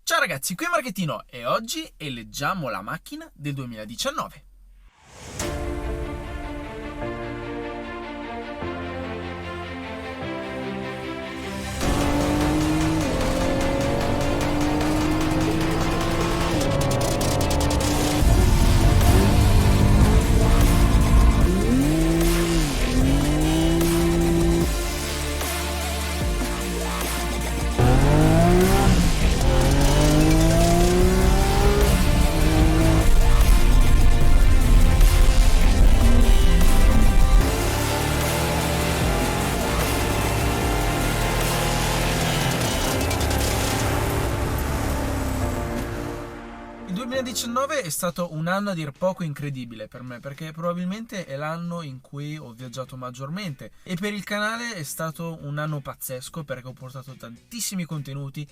Ciao ragazzi, qui è Marchettino e oggi eleggiamo la macchina del 2019. Il 2019 è stato un anno a dir poco incredibile per me, perché probabilmente è l'anno in cui ho viaggiato maggiormente e per il canale è stato un anno pazzesco perché ho portato tantissimi contenuti,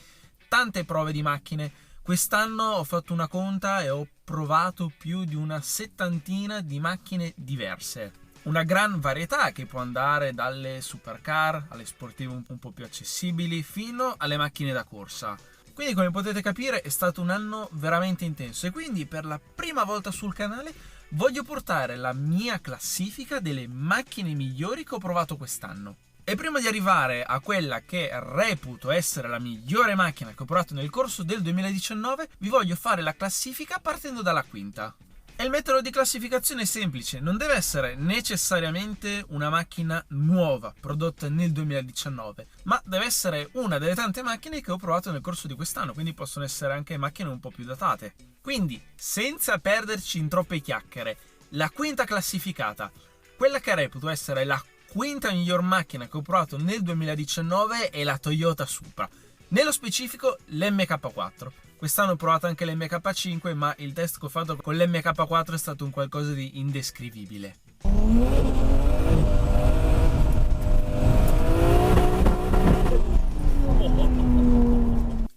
tante prove di macchine. Quest'anno ho fatto una conta e ho provato più di una settantina di macchine diverse. Una gran varietà che può andare dalle supercar alle sportive un po' più accessibili fino alle macchine da corsa. Quindi, come potete capire, è stato un anno veramente intenso e quindi per la prima volta sul canale voglio portare la mia classifica delle macchine migliori che ho provato quest'anno. E prima di arrivare a quella che reputo essere la migliore macchina che ho provato nel corso del 2019, vi voglio fare la classifica partendo dalla quinta. E il metodo di classificazione è semplice, non deve essere necessariamente una macchina nuova prodotta nel 2019, ma deve essere una delle tante macchine che ho provato nel corso di quest'anno, quindi possono essere anche macchine un po' più datate. Quindi, senza perderci in troppe chiacchiere, la quinta classificata, quella che reputo essere la quinta miglior macchina che ho provato nel 2019 è la Toyota Supra. Nello specifico l'MK4. Quest'anno ho provato anche l'MK5, ma il test che ho fatto con l'MK4 è stato un qualcosa di indescrivibile.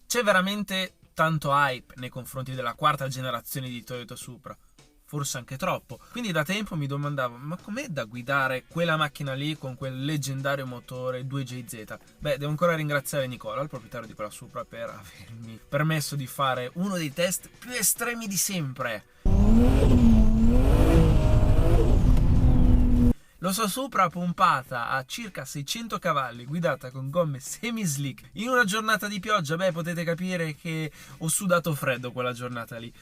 C'è veramente tanto hype nei confronti della quarta generazione di Toyota Supra. Forse anche troppo. Quindi da tempo mi domandavo, ma com'è da guidare quella macchina lì con quel leggendario motore 2JZ? Beh, devo ancora ringraziare Nicola, il proprietario di quella Supra, per avermi permesso di fare uno dei test più estremi di sempre. La sua Supra pompata a circa 600 cavalli, guidata con gomme semi-slick, in una giornata di pioggia, beh, potete capire che ho sudato freddo quella giornata lì.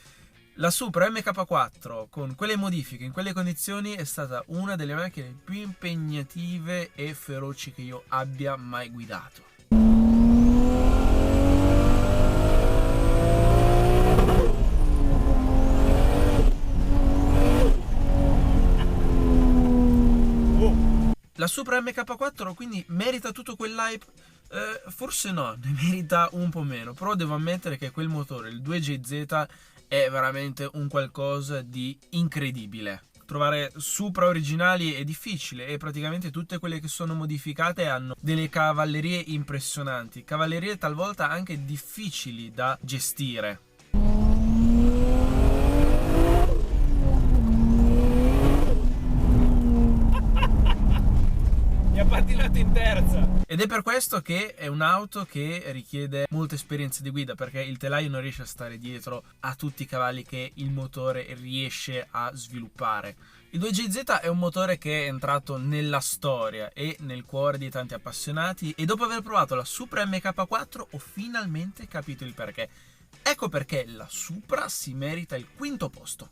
La Supra MK4 con quelle modifiche in quelle condizioni è stata una delle macchine più impegnative e feroci che io abbia mai guidato. La Supra MK4 quindi merita tutto quell'hype? Forse no, ne merita un po' meno, però devo ammettere che quel motore, il 2JZ, è veramente un qualcosa di incredibile. Trovare Supra originali è difficile e praticamente tutte quelle che sono modificate hanno delle cavallerie impressionanti, cavallerie talvolta anche difficili da gestire. Mi ha pattinato in terza. Ed è per questo che è un'auto che richiede molta esperienza di guida, perché il telaio non riesce a stare dietro a tutti i cavalli che il motore riesce a sviluppare. Il 2JZ è un motore che è entrato nella storia e nel cuore di tanti appassionati, e dopo aver provato la Supra MK4 ho finalmente capito il perché. Ecco perché la Supra si merita il quinto posto.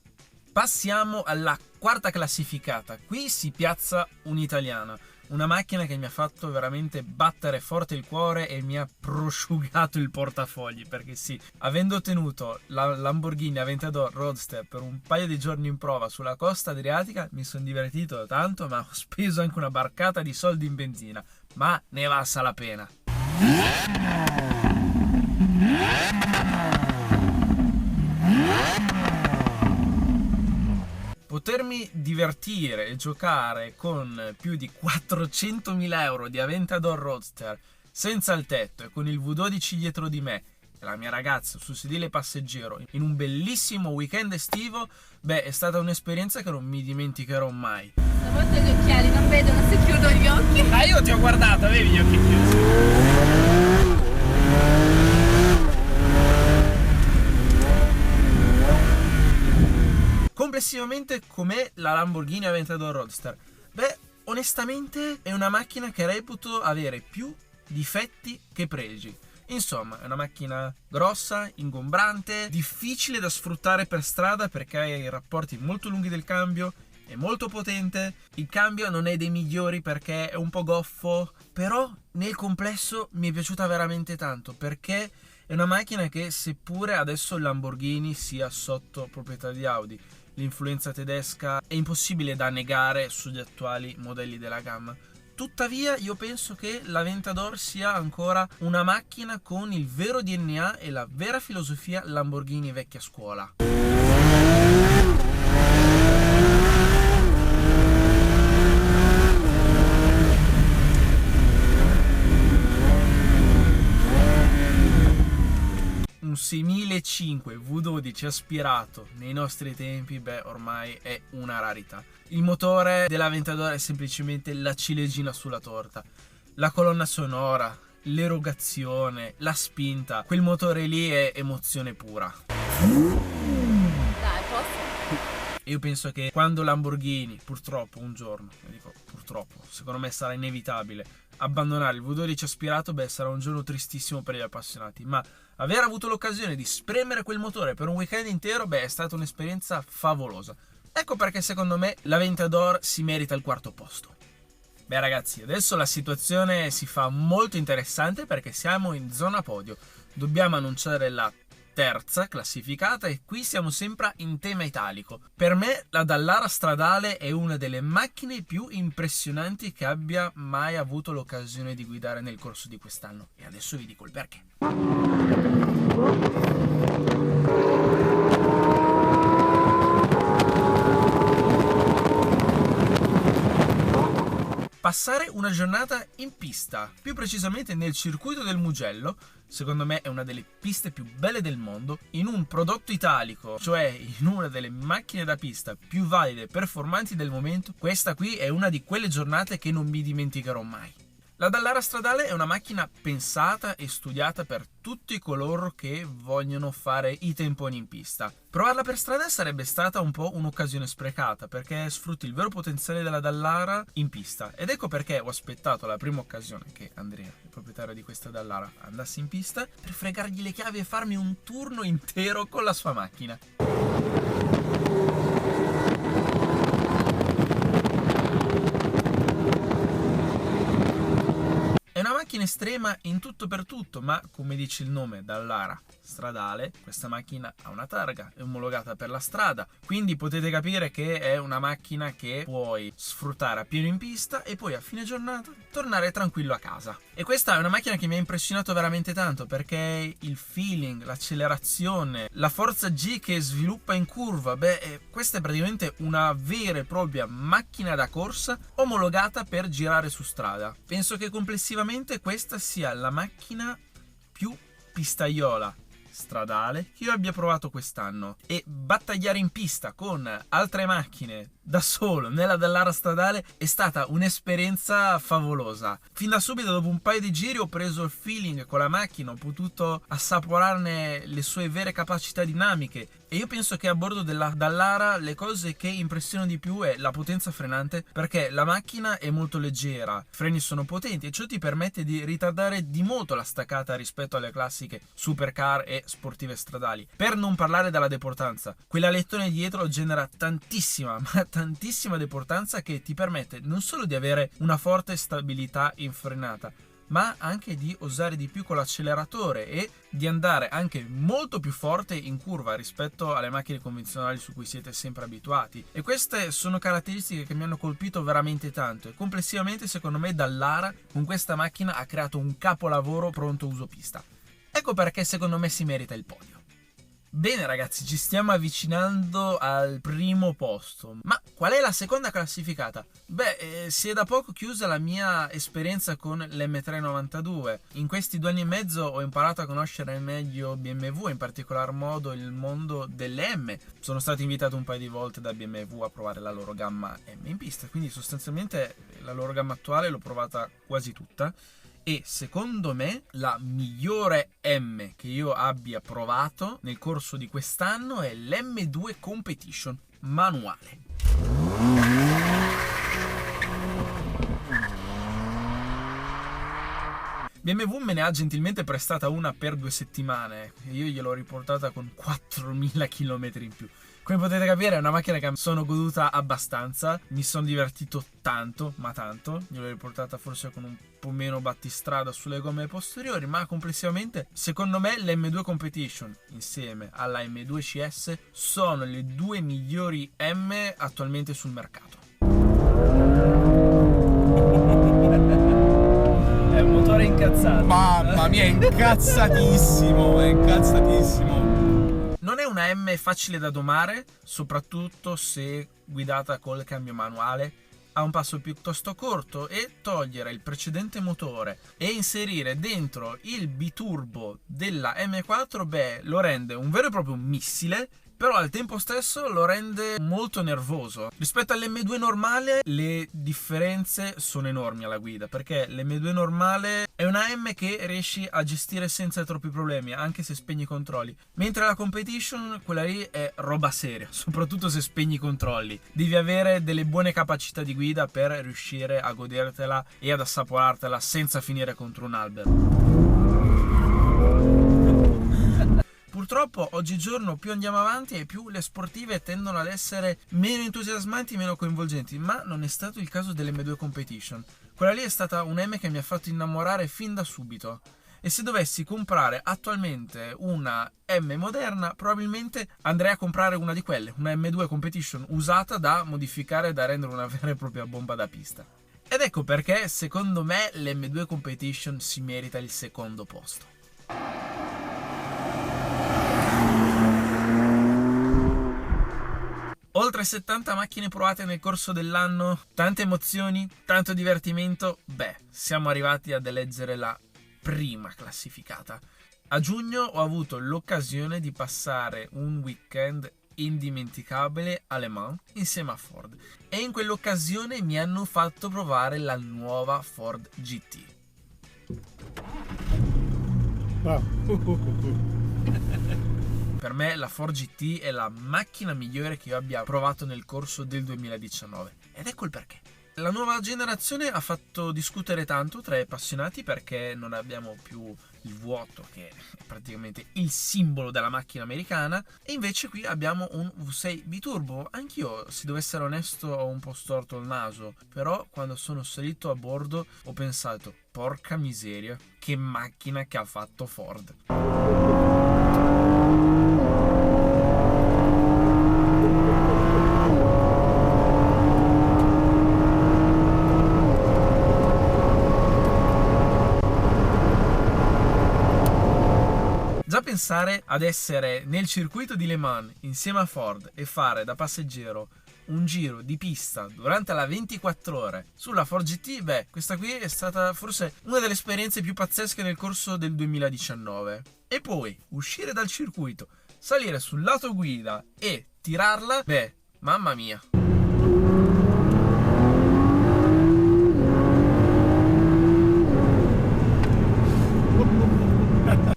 Passiamo alla quarta classificata. Qui si piazza un'italiana. Una macchina che mi ha fatto veramente battere forte il cuore e mi ha prosciugato il portafogli, perché sì, avendo ottenuto la Lamborghini Aventador Roadster per un paio di giorni in prova sulla costa adriatica, mi sono divertito tanto, ma ho speso anche una barcata di soldi in benzina, ma ne è valsa la pena. Potermi divertire e giocare con più di 400.000 euro di Aventador Roadster senza il tetto e con il V12 dietro di me e la mia ragazza sul sedile passeggero in un bellissimo weekend estivo, beh, è stata un'esperienza che non mi dimenticherò mai. Stavolta gli occhiali non vedono se chiudo gli occhi. Ah, io ti ho guardato, avevi gli occhi chiusi. Complessivamente com'è la Lamborghini Aventador Roadster? Beh, onestamente è una macchina che reputo avere più difetti che pregi. Insomma, è una macchina grossa, ingombrante, difficile da sfruttare per strada perché ha i rapporti molto lunghi del cambio, è molto potente, il cambio non è dei migliori perché è un po' goffo, però nel complesso mi è piaciuta veramente tanto perché è una macchina che, seppure adesso il Lamborghini sia sotto proprietà di Audi, l'influenza tedesca è impossibile da negare sugli attuali modelli della gamma. Tuttavia io penso che l'Aventador sia ancora una macchina con il vero DNA e la vera filosofia Lamborghini vecchia scuola. Un 6005 V12 aspirato nei nostri tempi, beh, ormai è una rarità. Il motore dell'Aventador è semplicemente la ciliegina sulla torta. La colonna sonora, l'erogazione, la spinta, quel motore lì è emozione pura. Dai, posso? Io penso che quando Lamborghini, purtroppo un giorno, dico purtroppo, secondo me sarà inevitabile, abbandonare il V12 aspirato, beh, sarà un giorno tristissimo per gli appassionati, ma aver avuto l'occasione di spremere quel motore per un weekend intero, beh, è stata un'esperienza favolosa. Ecco perché secondo me l'Aventador si merita il quarto posto. Beh ragazzi, adesso la situazione si fa molto interessante perché siamo in zona podio. Dobbiamo annunciare la terza classificata e qui siamo sempre in tema italico. Per me la Dallara stradale è una delle macchine più impressionanti che abbia mai avuto l'occasione di guidare nel corso di quest'anno e adesso vi dico il perché. Passare una giornata in pista, più precisamente nel circuito del Mugello, secondo me è una delle piste più belle del mondo, in un prodotto italico, cioè in una delle macchine da pista più valide e performanti del momento. Questa qui è una di quelle giornate che non mi dimenticherò mai. La Dallara stradale è una macchina pensata e studiata per tutti coloro che vogliono fare i temponi in pista. Provarla per strada sarebbe stata un po' un'occasione sprecata perché sfrutti il vero potenziale della Dallara in pista ed ecco perché ho aspettato la prima occasione che Andrea, il proprietario di questa Dallara, andasse in pista per fregargli le chiavi e farmi un turno intero con la sua macchina. È una macchina estrema in tutto per tutto, ma come dice il nome, Dallara stradale, questa macchina ha una targa, è omologata per la strada, quindi potete capire che è una macchina che puoi sfruttare a pieno in pista e poi a fine giornata tornare tranquillo a casa. E questa è una macchina che mi ha impressionato veramente tanto perché il feeling, l'accelerazione, la forza G che sviluppa in curva, beh, questa è praticamente una vera e propria macchina da corsa omologata per girare su strada. Penso che complessivamente questa sia la macchina più pistaiola stradale che io abbia provato quest'anno, e battagliare in pista con altre macchine da solo nella Dallara stradale è stata un'esperienza favolosa. Fin da subito, dopo un paio di giri, ho preso il feeling con la macchina, ho potuto assaporarne le sue vere capacità dinamiche e io penso che a bordo della Dallara le cose che impressionano di più è la potenza frenante, perché la macchina è molto leggera, i freni sono potenti e ciò ti permette di ritardare di molto la staccata rispetto alle classiche supercar e sportive stradali. Per non parlare della deportanza, quell'alettone dietro genera tantissima, ma tantissima deportanza che ti permette non solo di avere una forte stabilità in frenata, ma anche di osare di più con l'acceleratore e di andare anche molto più forte in curva rispetto alle macchine convenzionali su cui siete sempre abituati. E queste sono caratteristiche che mi hanno colpito veramente tanto e complessivamente secondo me Dallara con questa macchina ha creato un capolavoro pronto uso pista. Ecco perché secondo me si merita il podio. Bene ragazzi, ci stiamo avvicinando al primo posto, ma qual è la seconda classificata? Beh, si è da poco chiusa la mia esperienza con l'M392. In questi 2 anni e mezzo ho imparato a conoscere meglio BMW, in particolar modo il mondo delle M. Sono stato invitato un paio di volte da BMW a provare la loro gamma M in pista, quindi sostanzialmente la loro gamma attuale l'ho provata quasi tutta. E secondo me la migliore M che io abbia provato nel corso di quest'anno è l'M2 Competition manuale. BMW me ne ha gentilmente prestata una per 2 settimane e io gliel'ho riportata con 4.000 km in più. Come potete capire è una macchina che sono goduta abbastanza, mi sono divertito tanto, ma tanto. Gliel'ho riportata forse con un po' meno battistrada sulle gomme posteriori, ma complessivamente secondo me l'M2 Competition insieme alla M2 CS sono le due migliori M attualmente sul mercato. È un motore incazzato. Mamma mia, è incazzatissimo, è incazzatissimo. Non è una M facile da domare, soprattutto se guidata col cambio manuale. Ha un passo piuttosto corto e togliere il precedente motore e inserire dentro il biturbo della M4, beh, lo rende un vero e proprio missile, però al tempo stesso lo rende molto nervoso. Rispetto all'M2 normale le differenze sono enormi alla guida, perché l'M2 normale è una M che riesci a gestire senza troppi problemi, anche se spegni i controlli, mentre la Competition, quella lì è roba seria, soprattutto se spegni i controlli. Devi avere delle buone capacità di guida per riuscire a godertela e ad assaporartela senza finire contro un albero. Purtroppo oggigiorno più andiamo avanti e più le sportive tendono ad essere meno entusiasmanti, meno coinvolgenti, ma non è stato il caso dell'M2 Competition. Quella lì è stata un M che mi ha fatto innamorare fin da subito. E se dovessi comprare attualmente una M moderna, probabilmente andrei a comprare una di quelle, una M2 Competition usata da modificare, da rendere una vera e propria bomba da pista. Ed ecco perché secondo me l'M2 Competition si merita il secondo posto. Oltre 70 macchine provate nel corso dell'anno, tante emozioni, tanto divertimento, beh, siamo arrivati ad eleggere la prima classificata. A giugno ho avuto l'occasione di passare un weekend indimenticabile a Le Mans insieme a Ford e in quell'occasione mi hanno fatto provare la nuova Ford GT. Per me la Ford GT è la macchina migliore che io abbia provato nel corso del 2019 ed ecco il perché. La nuova generazione ha fatto discutere tanto tra i appassionati perché non abbiamo più il vuoto che è praticamente il simbolo della macchina americana e invece qui abbiamo un V6 biturbo. Anch'io, se devo essere onesto, ho un po' storto il naso, però quando sono salito a bordo ho pensato porca miseria, che macchina che ha fatto Ford. Già pensare ad essere nel circuito di Le Mans insieme a Ford e fare da passeggero un giro di pista durante la 24 ore sulla Ford GT, beh, questa qui è stata forse una delle esperienze più pazzesche nel corso del 2019. E poi uscire dal circuito, salire sul lato guida e tirarla, beh, mamma mia.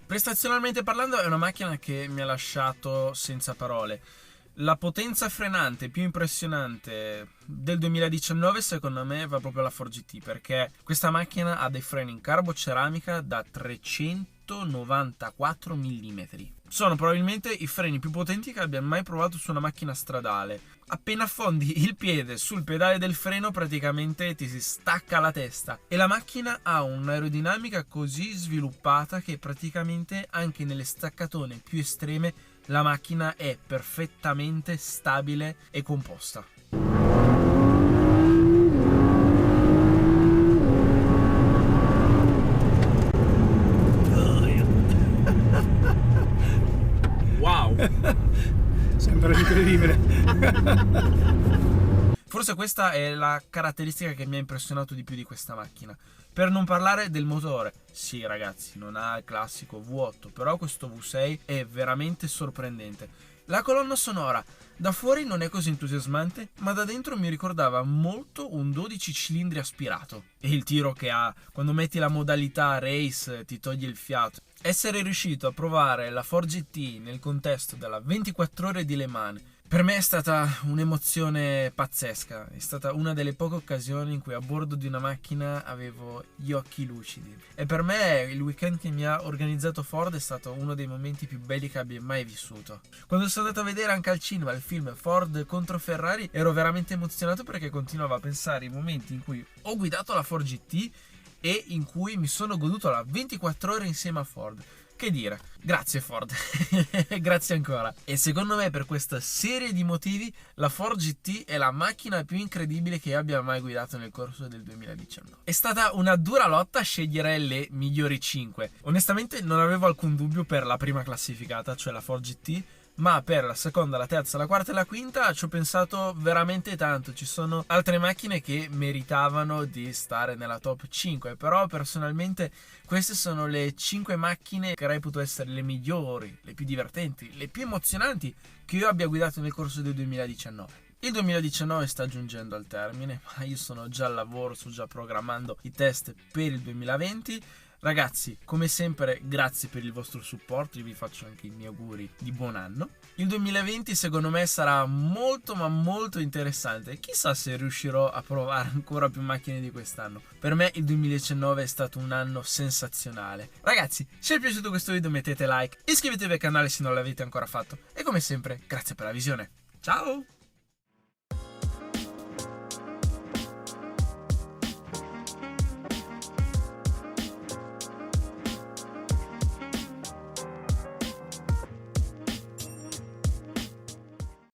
Prestazionalmente parlando è una macchina che mi ha lasciato senza parole. La potenza frenante più impressionante del 2019 secondo me va proprio alla Ford GT, perché questa macchina ha dei freni in carboceramica da 394 mm. Sono probabilmente i freni più potenti che abbia mai provato su una macchina stradale. Appena affondi il piede sul pedale del freno praticamente ti si stacca la testa e la macchina ha un'aerodinamica così sviluppata che praticamente anche nelle staccatone più estreme la macchina è perfettamente stabile e composta. Wow! Sembra incredibile. Forse questa è la caratteristica che mi ha impressionato di più di questa macchina. Per non parlare del motore. Sì ragazzi, non ha il classico V8, però questo V6 è veramente sorprendente. La colonna sonora da fuori non è così entusiasmante, ma da dentro mi ricordava molto un 12 cilindri aspirato. E il tiro che ha, quando metti la modalità race ti toglie il fiato. Essere riuscito a provare la Ford GT nel contesto della 24 ore di Le Mans per me è stata un'emozione pazzesca, è stata una delle poche occasioni in cui a bordo di una macchina avevo gli occhi lucidi. E per me il weekend che mi ha organizzato Ford è stato uno dei momenti più belli che abbia mai vissuto. Quando sono andato a vedere anche al cinema il film Ford contro Ferrari ero veramente emozionato perché continuavo a pensare ai momenti in cui ho guidato la Ford GT e in cui mi sono goduto la 24 ore insieme a Ford. Che dire, grazie Ford, grazie ancora. E secondo me per questa serie di motivi la Ford GT è la macchina più incredibile che io abbia mai guidato nel corso del 2019. È stata una dura lotta scegliere le migliori 5. Onestamente non avevo alcun dubbio per la prima classificata, cioè la Ford GT, ma per la seconda, la terza, la quarta e la quinta ci ho pensato veramente tanto. Ci sono altre macchine che meritavano di stare nella top 5, però personalmente queste sono le 5 macchine che reputo essere le migliori, le più divertenti, le più emozionanti che io abbia guidato nel corso del 2019. Il 2019 sta giungendo al termine, ma io sono già al lavoro, sto già programmando i test per il 2020. Ragazzi, come sempre, grazie per il vostro supporto, io vi faccio anche i miei auguri di buon anno. Il 2020 secondo me sarà molto ma molto interessante, chissà se riuscirò a provare ancora più macchine di quest'anno. Per me il 2019 è stato un anno sensazionale. Ragazzi, se vi è piaciuto questo video mettete like, iscrivetevi al canale se non l'avete ancora fatto e come sempre, grazie per la visione. Ciao!